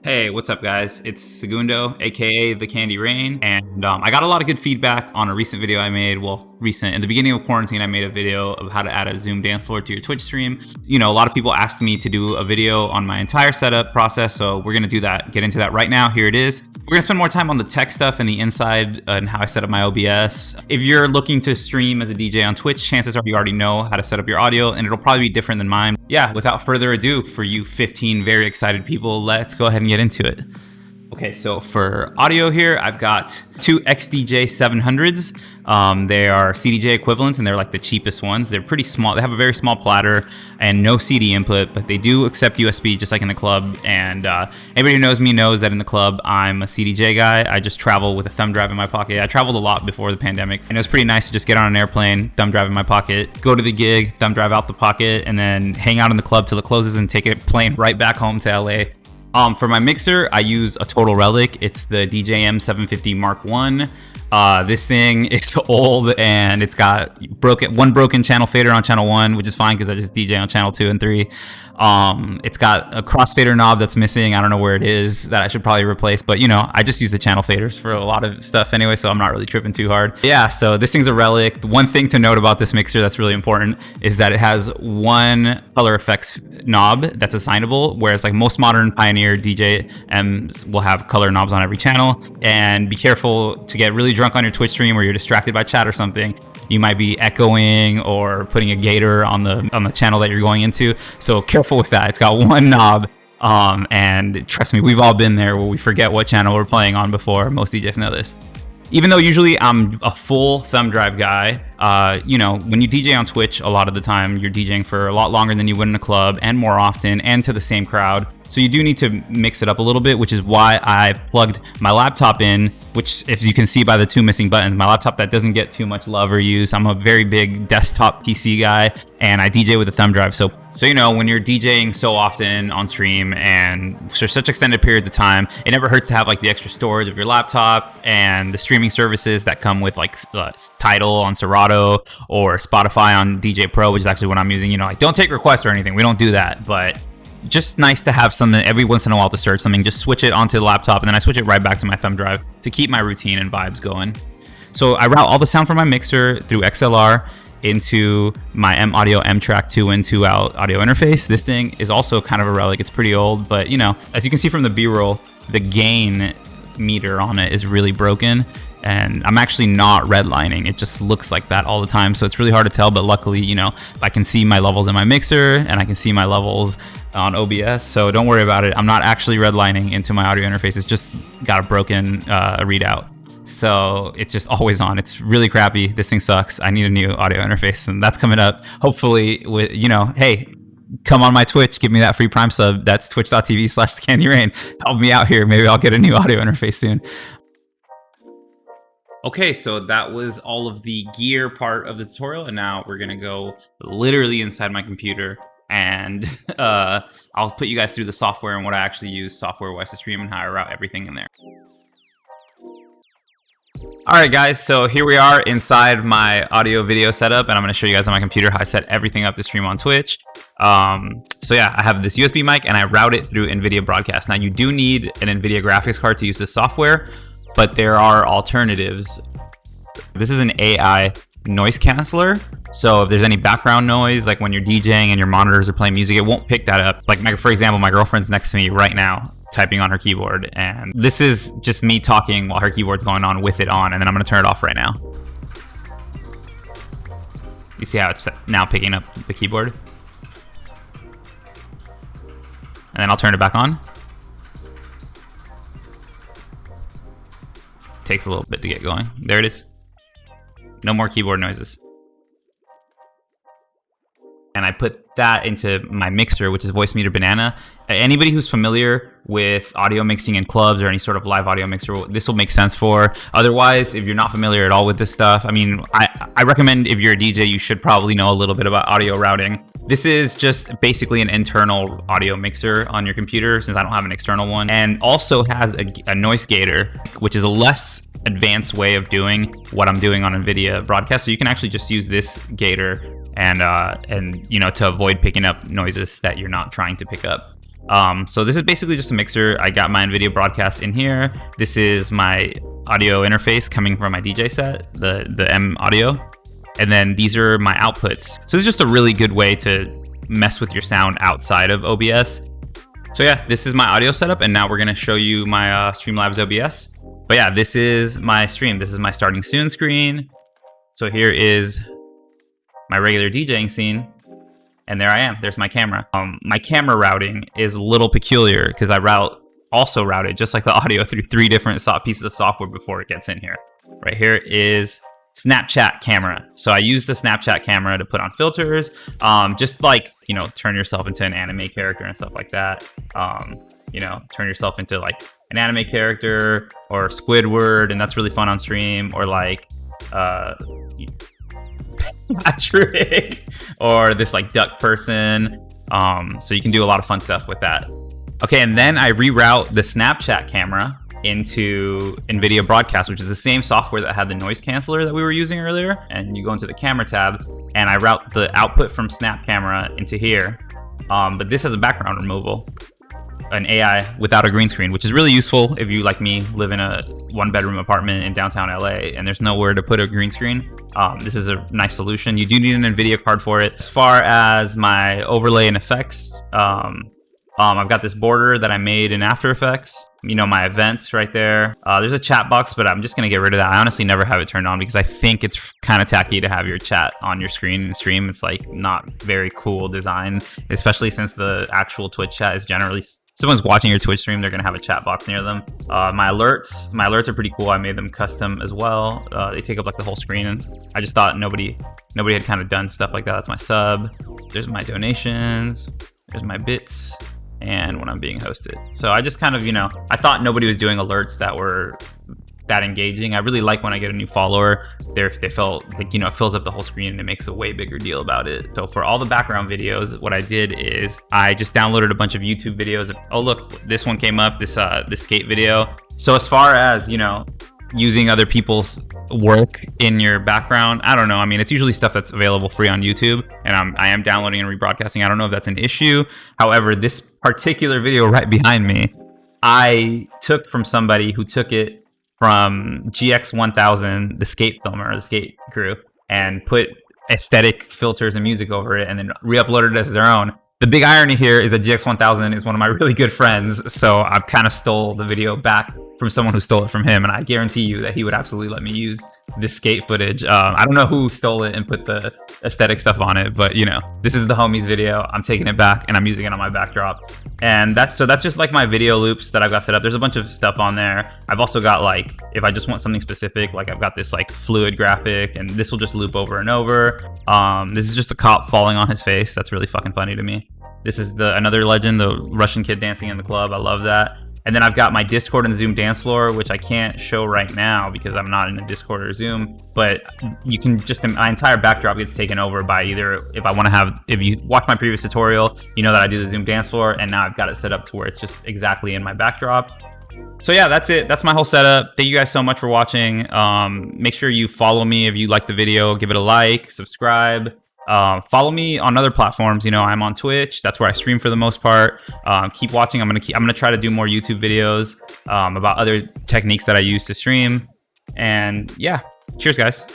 Hey, what's up, guys? It's Segundo, aka The Candy Rain, and I got a lot of good feedback on a recent video I made. Well, recent. In the beginning of quarantine, I made a video of how to add a Zoom dance floor to your Twitch stream. You know, a lot of people asked me to do a video on my entire setup process, so we're gonna do that. Get into that right now. Here it is. We're gonna spend more time on the tech stuff and the inside and how I set up my OBS. If you're looking to stream as a DJ on Twitch, chances are you already know how to set up your audio, and it'll probably be different than mine. Yeah, without further ado, for you 15 very excited people, let's go ahead and get into it. Okay, so for audio here, I've got two XDJ 700s. They are CDJ equivalents, and they're like the cheapest ones. They're pretty small. They have a very small platter and no CD input, but they do accept USB just like in the club. And anybody who knows me knows that in the club, I'm a CDJ guy. I just travel with a thumb drive in my pocket. I traveled a lot before the pandemic, and it was pretty nice to just get on an airplane, thumb drive in my pocket, go to the gig, thumb drive out the pocket, and then hang out in the club till it closes and take a plane right back home to LA. For my mixer, I use a Total Relic. It's the DJM 750 Mark I. This thing is old, and it's got one broken channel fader on channel 1, which is fine because I just DJ on channel 2 and 3. It's got a crossfader knob that's missing. I don't know where it is, that I should probably replace, but you know, I just use the channel faders for a lot of stuff anyway, so I'm not really tripping too hard. Yeah, so this thing's a Relic. One thing to note about this mixer that's really important is that it has one color effects knob that's assignable, whereas like most modern Pioneer DJMs will have color knobs on every channel. And be careful to get really drunk on your Twitch stream or you're distracted by chat or something. You might be echoing or putting a gator on the channel that you're going into. So careful with that. It's got one knob. And trust me, we've all been there where we forget what channel we're playing on before. Most DJs know this. Even though usually I'm a full thumb drive guy, you know, when you DJ on Twitch, a lot of the time you're DJing for a lot longer than you would in a club and more often and to the same crowd. So you do need to mix it up a little bit, which is why I've plugged my laptop in, which if you can see by the two missing buttons, my laptop that doesn't get too much love or use. I'm a very big desktop PC guy and I DJ with a thumb drive. So you know, when you're DJing so often on stream and for such extended periods of time, it never hurts to have like the extra storage of your laptop and the streaming services that come with like Tidal on Serato or Spotify on DJ Pro, which is actually what I'm using. You know, like don't take requests or anything. We don't do that, but just nice to have something every once in a while to search something, just switch it onto the laptop and then I switch it right back to my thumb drive to keep my routine and vibes going. So I route all the sound from my mixer through XLR into my M Audio M-Track 2 in 2 out audio interface. This thing is also kind of a Relic. It's pretty old, but you know, as you can see from the B-roll, the gain meter on it is really broken. And I'm actually not redlining. It just looks like that all the time. So it's really hard to tell, but luckily, you know, I can see my levels in my mixer and I can see my levels on OBS. So don't worry about it. I'm not actually redlining into my audio interface. It's just got a broken readout. So it's just always on. It's really crappy. This thing sucks. I need a new audio interface, and that's coming up. Hopefully with, you know, hey, come on my Twitch, give me that free Prime sub. That's twitch.tv/TheCandyRain. Help me out here. Maybe I'll get a new audio interface soon. Okay, so that was all of the gear part of the tutorial, and now we're gonna go literally inside my computer and I'll put you guys through the software and what I actually use software-wise to stream and how I route everything in there. All right, guys, so here we are inside my audio video setup, and I'm gonna show you guys on my computer how I set everything up to stream on Twitch. So yeah, I have this USB mic and I route it through NVIDIA Broadcast. Now you do need an NVIDIA graphics card to use this software, but there are alternatives. This is an AI noise canceller. So if there's any background noise, like when you're DJing and your monitors are playing music, it won't pick that up. Like for example, my girlfriend's next to me right now, typing on her keyboard, and this is just me talking while her keyboard's going on with it on, and then I'm gonna turn it off right now. You see how it's now picking up the keyboard? And then I'll turn it back on. Takes a little bit to get going. There it is. No more keyboard noises. And I put that into my mixer, which is Voicemeeter Banana. Anybody who's familiar with audio mixing in clubs or any sort of live audio mixer, this will make sense for. Otherwise, if you're not familiar at all with this stuff, I mean, I recommend if you're a DJ, you should probably know a little bit about audio routing. This is just basically an internal audio mixer on your computer, since I don't have an external one, and also has a noise gator, which is a less advanced way of doing what I'm doing on NVIDIA Broadcast. So you can actually just use this gator and you know, to avoid picking up noises that you're not trying to pick up. So this is basically just a mixer. I got my NVIDIA Broadcast in here. This is my audio interface coming from my DJ set, the M audio. And then these are my outputs. So it's just a really good way to mess with your sound outside of OBS. So yeah, this is my audio setup, and now we're gonna show you my Streamlabs OBS. But yeah, this is my stream. This is my starting soon screen. So here is my regular DJing scene. And there I am, there's my camera. My camera routing is a little peculiar because I also routed, just like the audio, through 3 different pieces of software before it gets in here. Right here is Snapchat camera. So I use the Snapchat camera to put on filters, just like, you know, turn yourself into an anime character and stuff like that. You know, turn yourself into like an anime character or Squidward, and that's really fun on stream, or like Patrick, or this like duck person. So you can do a lot of fun stuff with that. Okay, and then I reroute the Snapchat camera into NVIDIA Broadcast, which is the same software that had the noise canceller that we were using earlier. And you go into the camera tab, and I route the output from Snap Camera into here. But this has a background removal, an AI without a green screen, which is really useful if you, like me, live in a 1-bedroom apartment in downtown LA and there's nowhere to put a green screen. This is a nice solution. You do need an NVIDIA card for it. As far as my overlay and effects, I've got this border that I made in After Effects. You know, my events right there. There's a chat box, but I'm just gonna get rid of that. I honestly never have it turned on because I think it's kind of tacky to have your chat on your screen and stream. It's like not very cool design, especially since the actual Twitch chat is generally, someone's watching your Twitch stream, they're gonna have a chat box near them. My alerts are pretty cool. I made them custom as well. They take up like the whole screen, and I just thought nobody had kind of done stuff like that. That's my sub. There's my donations. There's my bits. And when I'm being hosted. So I just kind of, you know, I thought nobody was doing alerts that were that engaging. I really like when I get a new follower, they felt like, you know, it fills up the whole screen and it makes a way bigger deal about it. So for all the background videos, what I did is I just downloaded a bunch of YouTube videos. Oh, look, this one came up, this skate video. So as far as, you know, using other people's work in your background, I don't know. I mean, it's usually stuff that's available free on YouTube, and I am downloading and rebroadcasting. I don't know if that's an issue. However, this particular video right behind me, I took from somebody who took it from GX1000, the skate filmer, the skate crew, and put aesthetic filters and music over it, and then re-uploaded it as their own. The big irony here is that GX1000 is one of my really good friends, so I've kind of stole the video back from someone who stole it from him, and I guarantee you that he would absolutely let me use this skate footage. I don't know who stole it and put the aesthetic stuff on it, but you know, this is the homies video. I'm taking it back and I'm using it on my backdrop. And that's just like my video loops that I've got set up. There's a bunch of stuff on there. I've also got, like, if I just want something specific, like I've got this like fluid graphic, and this will just loop over and over. This is just a cop falling on his face. That's really fucking funny to me. This is another legend, the Russian kid dancing in the club. I love that. And then I've got my Discord and Zoom dance floor, which I can't show right now because I'm not in a Discord or Zoom. But you can just, my entire backdrop gets taken over by either, if you watch my previous tutorial, you know that I do the Zoom dance floor, and now I've got it set up to where it's just exactly in my backdrop. So yeah, that's it. That's my whole setup. Thank you guys so much for watching. Make sure you follow me if you like the video. Give it a like, subscribe. Follow me on other platforms. You know, I'm on Twitch. That's where I stream for the most part. Keep watching. I'm gonna try to do more YouTube videos about other techniques that I use to stream. And yeah, cheers, guys.